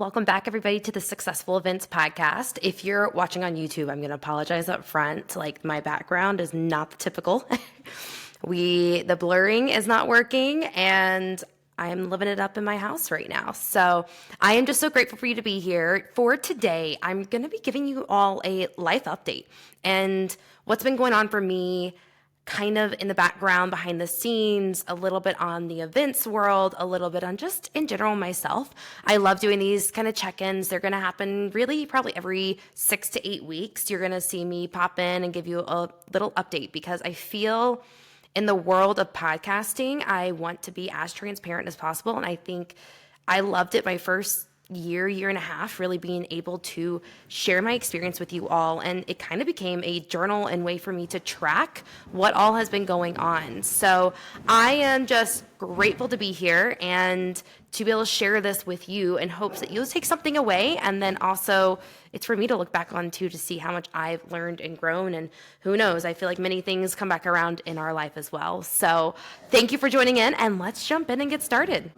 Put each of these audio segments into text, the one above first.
Welcome back, everybody, to the Successful Events Podcast. If you're watching on YouTube, I'm going to apologize up front. Like, my background is not the typical. The blurring is not working, and I'm living it up in my house right now. So I am just so grateful for you to be here. For today, I'm going to be giving you all a life update and what's been going on for me kind of in the background, behind the scenes, a little bit on the events world, a little bit on just in general myself. I love doing these kind of check-ins. They're going to happen really probably every 6 to 8 weeks. You're going to see me pop in and give you a little update because I feel in the world of podcasting, I want to be as transparent as possible. And I think I loved it my first year and a half, really being able to share my experience with you all. And it kind of became a journal and way for me to track what all has been going on. So I am just grateful to be here and to be able to share this with you in hopes that you'll take something away. And then also it's for me to look back on too, to see how much I've learned and grown. And who knows, I feel like many things come back around in our life as well. So thank you for joining in, and let's jump in and get started.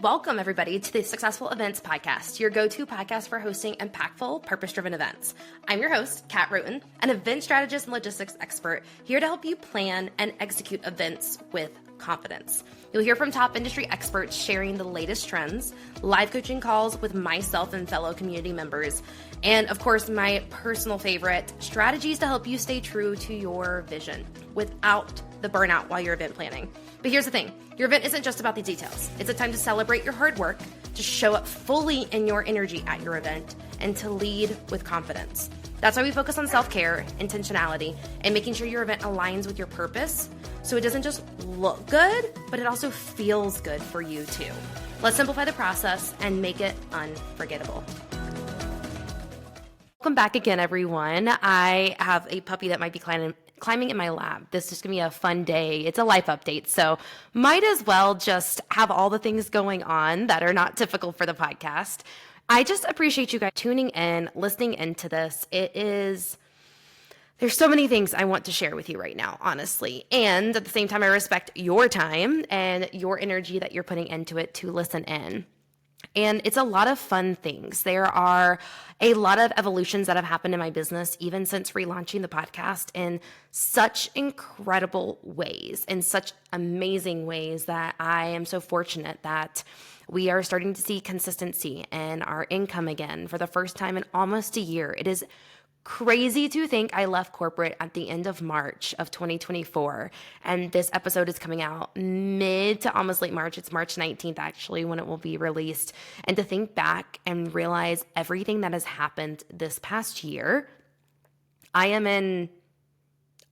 Welcome, everybody, to the Successful Events Podcast, your go-to podcast for hosting impactful, purpose-driven events. I'm your host, Kat Roten, an event strategist and logistics expert, here to help you plan and execute events with confidence. You'll hear from top industry experts sharing the latest trends, live coaching calls with myself and fellow community members, and of course, my personal favorite, strategies to help you stay true to your vision without the burnout while you're event planning. But here's the thing, your event isn't just about the details. It's a time to celebrate your hard work, to show up fully in your energy at your event, and to lead with confidence. That's why we focus on self-care, intentionality, and making sure your event aligns with your purpose so it doesn't just look good, but it also feels good for you too. Let's simplify the process and make it unforgettable. Welcome back again, everyone. I have a puppy that might be climbing in my lap. This is going to be a fun day. It's a life update, so might as well just have all the things going on that are not typical for the podcast. I just appreciate you guys tuning in, listening into this. There's so many things I want to share with you right now, honestly. And at the same time, I respect your time and your energy that you're putting into it to listen in. And it's a lot of fun things. There are a lot of evolutions that have happened in my business, even since relaunching the podcast, in such incredible ways, in such amazing ways, that I am so fortunate that we are starting to see consistency in our income again for the first time in almost a year. It is crazy to think I left corporate at the end of March of 2024, and this episode is coming out mid to almost late March. It's March 19th, actually, when it will be released. And to think back and realize everything that has happened this past year, I am in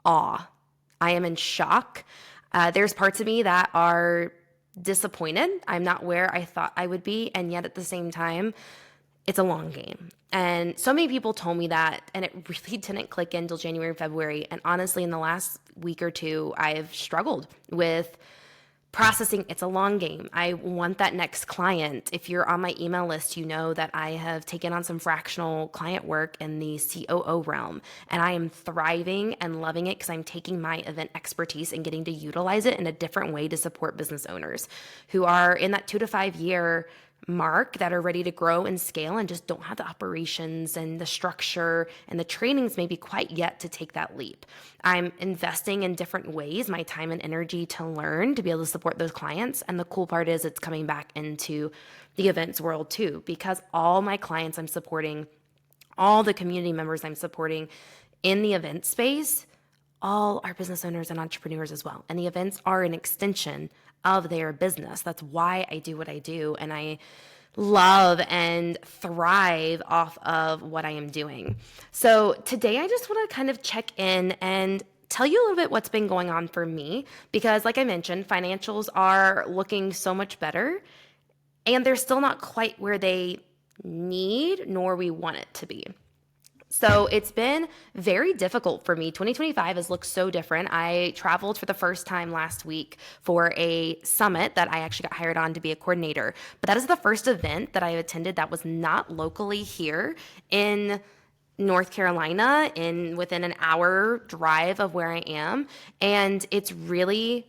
awe. I am in shock. There's parts of me that are disappointed. I'm not where I thought I would be, and yet at the same time, it's a long game. And so many people told me that, and it really didn't click until January and February. And honestly, in the last week or two, I've struggled with processing. It's a long game. I want that next client. If you're on my email list, you know that I have taken on some fractional client work in the COO realm, and I am thriving and loving it because I'm taking my event expertise and getting to utilize it in a different way to support business owners who are in that 2 to 5 year mark, that are ready to grow and scale and just don't have the operations and the structure and the trainings maybe quite yet to take that leap. I'm investing in different ways, my time and energy, to learn to be able to support those clients. And the cool part is it's coming back into the events world too, because all my clients I'm supporting, all the community members I'm supporting in the event space, all are business owners and entrepreneurs as well. And the events are an extension of their business. That's why I do what I do. And I love and thrive off of what I am doing. So today I just want to kind of check in and tell you a little bit what's been going on for me, because like I mentioned, financials are looking so much better, and they're still not quite where they need nor we want it to be. So it's been very difficult for me. 2025 has looked so different. I traveled for the first time last week for a summit that I actually got hired on to be a coordinator. But that is the first event that I attended that was not locally here in North Carolina, within an hour drive of where I am. And it's really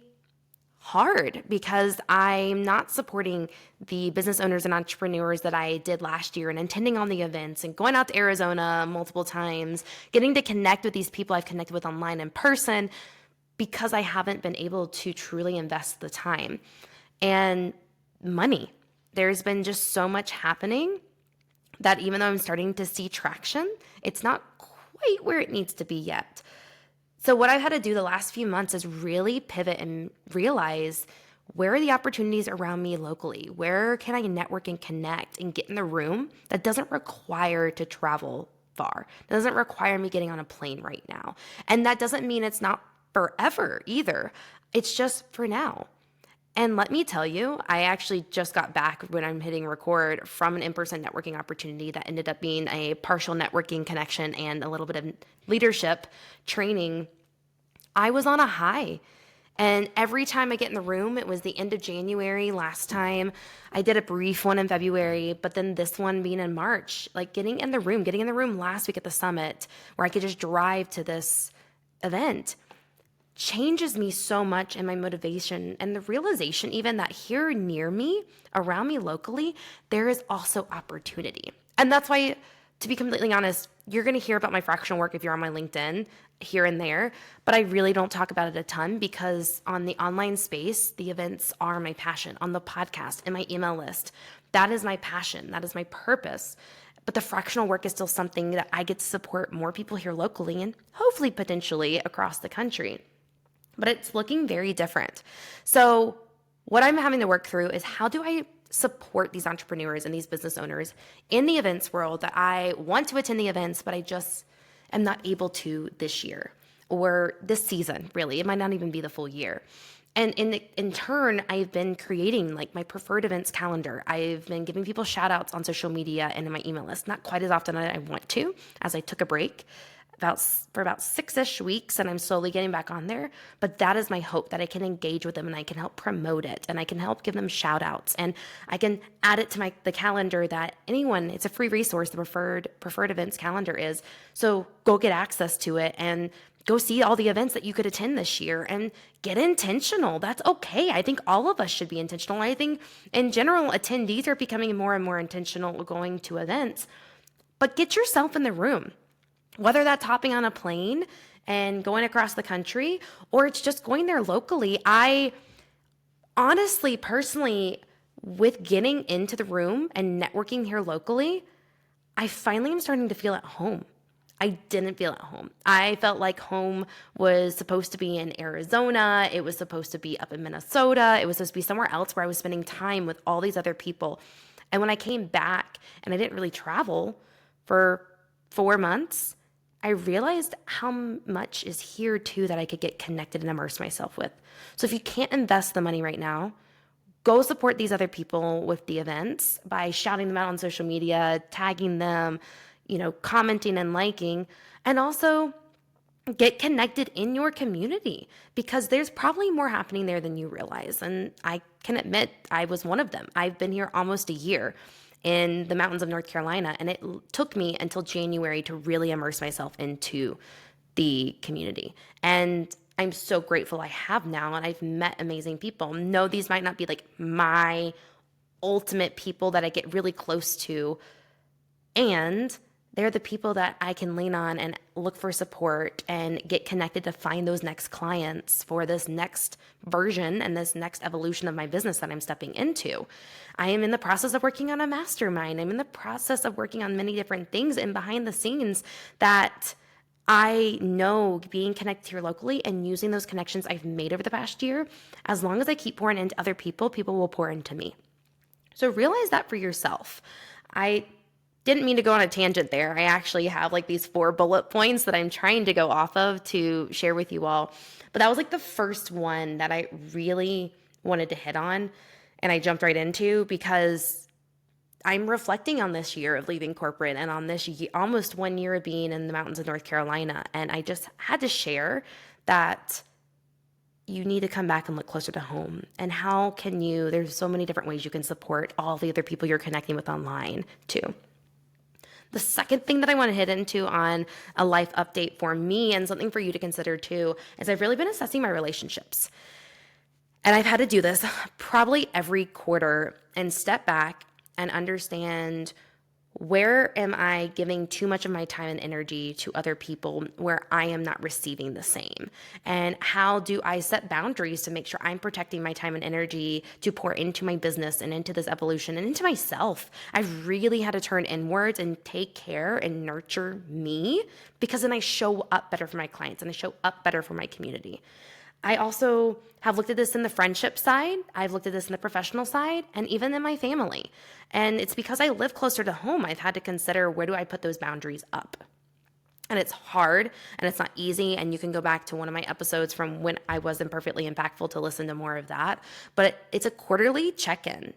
hard because I'm not supporting the business owners and entrepreneurs that I did last year and attending on the events and going out to Arizona multiple times, getting to connect with these people I've connected with online in person because I haven't been able to truly invest the time and money. There's been just so much happening that even though I'm starting to see traction, it's not quite where it needs to be yet. So what I've had to do the last few months is really pivot and realize, where are the opportunities around me locally? Where can I network and connect and get in the room that doesn't require to travel far? It doesn't require me getting on a plane right now. And that doesn't mean it's not forever either. It's just for now. And let me tell you, I actually just got back when I'm hitting record from an in-person networking opportunity that ended up being a partial networking connection and a little bit of leadership training. I was on a high. And every time I get in the room, it was the end of January last time. I did a brief one in February, but then this one being in March, like getting in the room last week at the summit where I could just drive to this event changes me so much in my motivation and the realization even that here near me, around me locally, there is also opportunity. And that's why, to be completely honest, you're going to hear about my fractional work if you're on my LinkedIn here and there, but I really don't talk about it a ton because on the online space, the events are my passion. On the podcast and my email list, that is my passion. That is my purpose. But the fractional work is still something that I get to support more people here locally and hopefully potentially across the country. But it's looking very different. So what I'm having to work through is, how do I support these entrepreneurs and these business owners in the events world that I want to attend the events, but I just am not able to this year or this season, really. It might not even be the full year. And in turn, I've been creating like my preferred events calendar. I've been giving people shout outs on social media and in my email list, not quite as often as I want to, as I took a break for about 6-ish weeks, and I'm slowly getting back on there. But that is my hope, that I can engage with them and I can help promote it and I can help give them shout outs and I can add it to the calendar that anyone, it's a free resource, the preferred events calendar is. So go get access to it and go see all the events that you could attend this year and get intentional. That's okay. I think all of us should be intentional. I think in general, attendees are becoming more and more intentional going to events, but get yourself in the room. Whether that's hopping on a plane and going across the country, or it's just going there locally. I honestly, personally, with getting into the room and networking here locally, I finally am starting to feel at home. I didn't feel at home. I felt like home was supposed to be in Arizona. It was supposed to be up in Minnesota. It was supposed to be somewhere else where I was spending time with all these other people. And when I came back and I didn't really travel for 4 months, I realized how much is here too that I could get connected and immerse myself with. So if you can't invest the money right now, go support these other people with the events by shouting them out on social media, tagging them, commenting and liking, and also get connected in your community because there's probably more happening there than you realize. And I can admit I was one of them. I've been here almost a year in the mountains of North Carolina, and it took me until January to really immerse myself into the community. And I'm so grateful I have now, and I've met amazing people. No, these might not be like my ultimate people that I get really close to, and they're the people that I can lean on and look for support and get connected to find those next clients for this next version and this next evolution of my business that I'm stepping into. I am in the process of working on a mastermind. I'm in the process of working on many different things and behind the scenes that I know, being connected here locally and using those connections I've made over the past year, as long as I keep pouring into other people, people will pour into me. So realize that for yourself. I didn't mean to go on a tangent there. I actually have like these 4 bullet points that I'm trying to go off of to share with you all. But that was like the first one that I really wanted to hit on and I jumped right into because I'm reflecting on this year of leaving corporate and on this almost 1 year of being in the mountains of North Carolina. And I just had to share that you need to come back and look closer to home. And how can you, there's so many different ways you can support all the other people you're connecting with online too. The second thing that I want to hit into on a life update for me and something for you to consider too is I've really been assessing my relationships. And I've had to do this probably every quarter and step back and understand, where am I giving too much of my time and energy to other people where I am not receiving the same? And how do I set boundaries to make sure I'm protecting my time and energy to pour into my business and into this evolution and into myself? I've really had to turn inwards and take care and nurture me, because then I show up better for my clients and I show up better for my community. I also have looked at this in the friendship side. I've looked at this in the professional side, and even in my family. And it's because I live closer to home, I've had to consider, where do I put those boundaries up? And it's hard and it's not easy. And you can go back to one of my episodes from when I was Imperfectly Impactful to listen to more of that. But it's a quarterly check-in.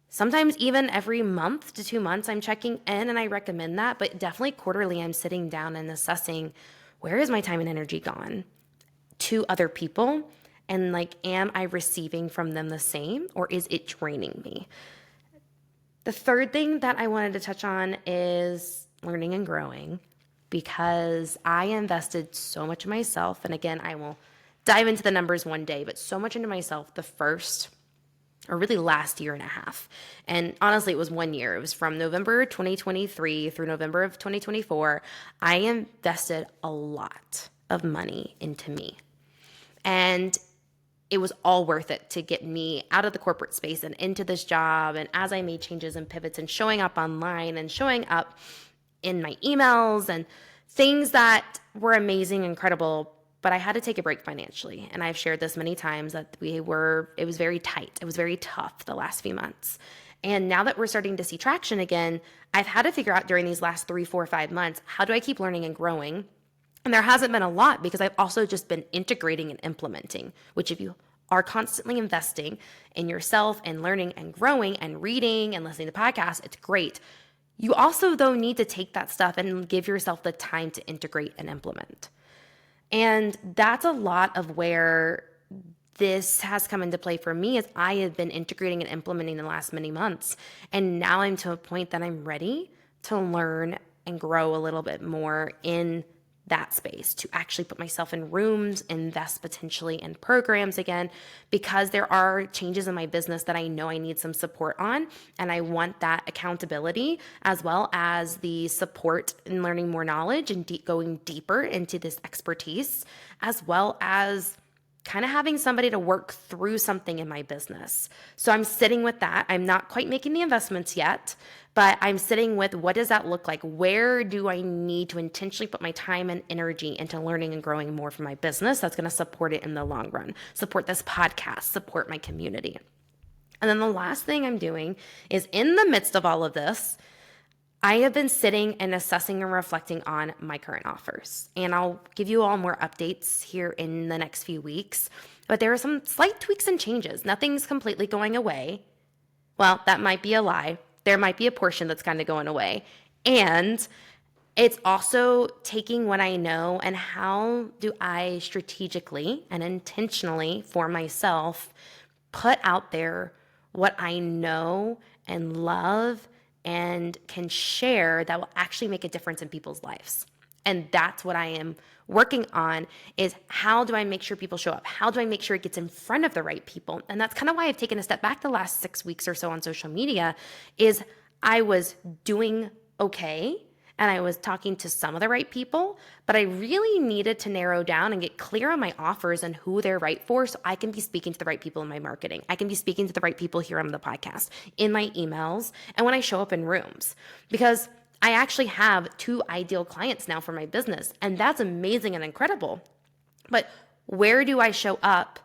Sometimes even every month to 2 months, I'm checking in, and I recommend that. But definitely quarterly, I'm sitting down and assessing, where is my time and energy gone to other people, and am I receiving from them the same, or is it draining me? The third thing that I wanted to touch on is learning and growing, because I invested so much in myself. And again, I will dive into the numbers one day, but so much into myself the first, or really last year and a half. And honestly, it was 1 year. It was from November 2023 through November of 2024. I invested a lot of money into me. And it was all worth it to get me out of the corporate space and into this job. And as I made changes and pivots and showing up online and showing up in my emails and things that were amazing, incredible, but I had to take a break financially. And I've shared this many times that it was very tight. It was very tough the last few months. And now that we're starting to see traction again, I've had to figure out during these last 3, 4, 5 months, how do I keep learning and growing? And there hasn't been a lot, because I've also just been integrating and implementing, which if you are constantly investing in yourself and learning and growing and reading and listening to podcasts, it's great. You also, though, need to take that stuff and give yourself the time to integrate and implement. And that's a lot of where this has come into play for me, as I have been integrating and implementing the last many months. And now I'm to a point that I'm ready to learn and grow a little bit more in that space, to actually put myself in rooms, invest potentially in programs again, because there are changes in my business that I know I need some support on. And I want that accountability, as well as the support in learning more knowledge and going deeper into this expertise, as well as kind of having somebody to work through something in my business. So I'm sitting with that. I'm not quite making the investments yet, but I'm sitting with, what does that look like? Where do I need to intentionally put my time and energy into learning and growing more for my business that's going to support it in the long run, support this podcast, support my community? And then the last thing I'm doing is, in the midst of all of this, I have been sitting and assessing and reflecting on my current offers. And I'll give you all more updates here in the next few weeks. But there are some slight tweaks and changes. Nothing's completely going away. Well, that might be a lie. There might be a portion that's kind of going away. And it's also taking what I know and how do I strategically and intentionally for myself put out there what I know and love and can share that will actually make a difference in people's lives. And that's what I am working on, is how do I make sure people show up? How do I make sure it gets in front of the right people? And that's kind of why I've taken a step back the last 6 weeks or so on social media. Is I was doing okay, and I was talking to some of the right people, but I really needed to narrow down and get clear on my offers and who they're right for, so I can be speaking to the right people in my marketing. I can be speaking to the right people here on the podcast, in my emails, and when I show up in rooms. Because I actually have 2 ideal clients now for my business, and that's amazing and incredible. But where do I show up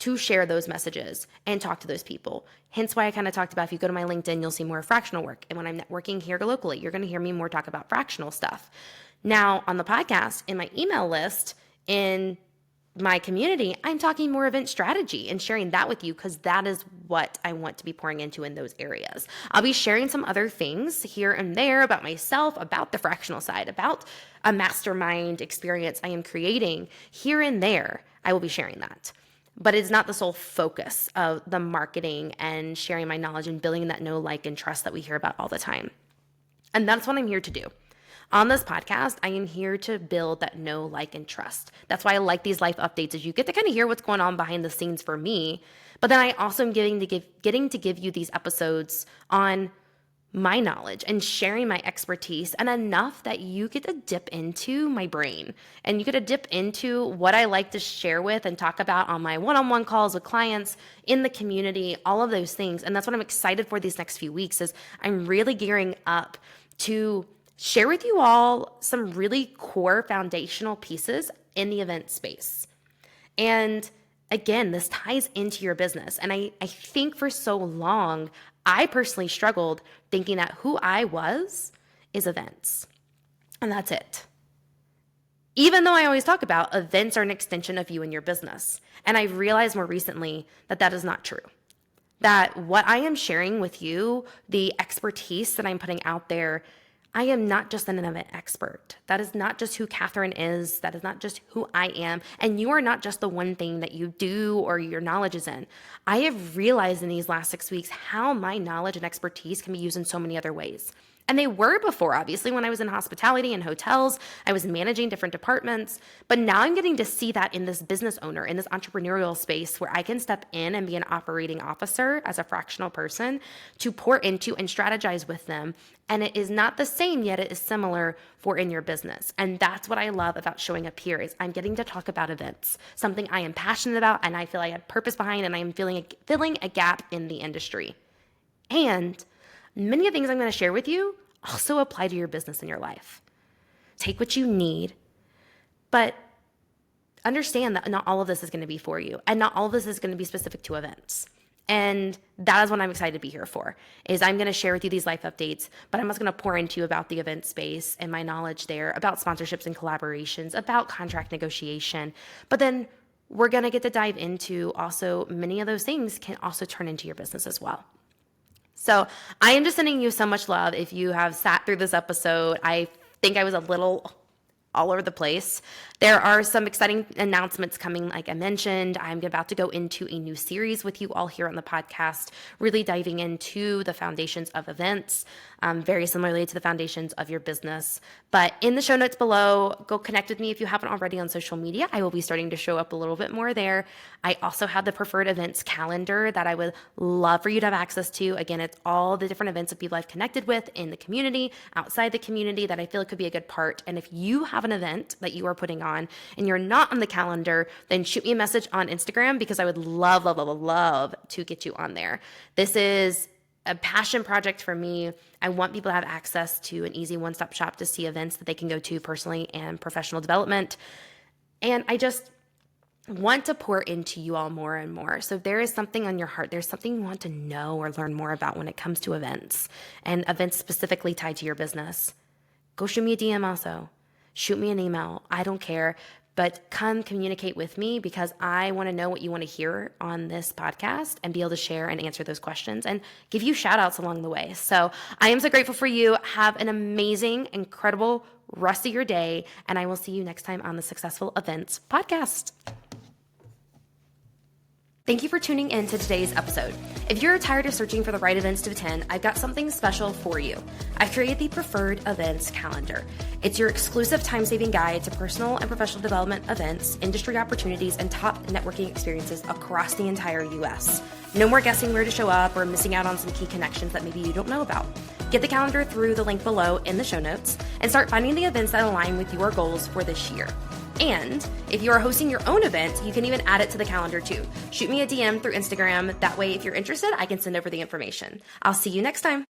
to share those messages and talk to those people? Hence why I kind of talked about, if you go to my LinkedIn, you'll see more fractional work. And when I'm networking here locally, you're going to hear me more talk about fractional stuff. Now on the podcast, in my email list, in my community, I'm talking more event strategy and sharing that with you, because that is what I want to be pouring into in those areas. I'll be sharing some other things here and there about myself, about the fractional side, about a mastermind experience I am creating here and there. I will be sharing that. But it's not the sole focus of the marketing and sharing my knowledge and building that know, like, and trust that we hear about all the time. And that's what I'm here to do. On this podcast, I am here to build that know, like, and trust. That's why I like these life updates, is you get to kind of hear what's going on behind the scenes for me. But then I also am getting to give you these episodes on my knowledge and sharing my expertise, and enough that you get to dip into my brain and you get to dip into what I like to share with and talk about on my one-on-one calls with clients, in the community, all of those things. And that's what I'm excited for these next few weeks, is I'm really gearing up to share with you all some really core foundational pieces in the event space. And again, this ties into your business. And I think for so long, I personally struggled thinking that who I was is events. And that's it. Even though I always talk about events are an extension of you and your business. And I've realized more recently that that is not true. That what I am sharing with you, the expertise that I'm putting out there, I am not just an event expert. That is not just who Catherine is. That is not just who I am. And you are not just the one thing that you do or your knowledge is in. I have realized in these last 6 weeks how my knowledge and expertise can be used in so many other ways. And they were before, obviously, when I was in hospitality and hotels. I was managing different departments. But now I'm getting to see that in this business owner, in this entrepreneurial space, where I can step in and be an operating officer as a fractional person to pour into and strategize with them. And it is not the same, yet it is similar for in your business. And that's what I love about showing up here, is I'm getting to talk about events, something I am passionate about and I feel I have purpose behind, and I am filling a gap in the industry. And many of the things I'm going to share with you also apply to your business and your life. Take what you need, but understand that not all of this is going to be for you, and not all of this is going to be specific to events. And that is what I'm excited to be here for, is I'm going to share with you these life updates, but I'm also going to pour into you about the event space and my knowledge there, about sponsorships and collaborations, about contract negotiation. But then we're going to get to dive into also many of those things can also turn into your business as well. So I am just sending you so much love. If you have sat through this episode, I think I was a little all over the place. There are some exciting announcements coming, like I mentioned. I'm about to go into a new series with you all here on the podcast, really diving into the foundations of events, very similarly to the foundations of your business. But in the show notes below, go connect with me if you haven't already on social media. I will be starting to show up a little bit more there. I also have the preferred events calendar that I would love for you to have access to. Again, it's all the different events of people I've connected with in the community, outside the community, that I feel it could be a good part. And if you have an event that you are putting on and you're not on the calendar, then shoot me a message on Instagram, because I would love, love, love, love to get you on there. This is a passion project for me. I want people to have access to an easy one-stop shop to see events that they can go to personally and professional development. And I just want to pour into you all more and more. So if there is something on your heart, there's something you want to know or learn more about when it comes to events, and events specifically tied to your business, go shoot me a DM also. Shoot me an email. I don't care. But come communicate with me, because I want to know what you want to hear on this podcast and be able to share and answer those questions and give you shout outs along the way. So I am so grateful for you. Have an amazing, incredible rest of your day. And I will see you next time on the Successful Events Podcast. Thank you for tuning in to today's episode. If you're tired of searching for the right events to attend, I've got something special for you. I've created the Preferred Events Calendar. It's your exclusive time-saving guide to personal and professional development events, industry opportunities, and top networking experiences across the entire U.S. No more guessing where to show up or missing out on some key connections that maybe you don't know about. Get the calendar through the link below in the show notes and start finding the events that align with your goals for this year. And if you are hosting your own event, you can even add it to the calendar too. Shoot me a DM through Instagram. That way, if you're interested, I can send over the information. I'll see you next time.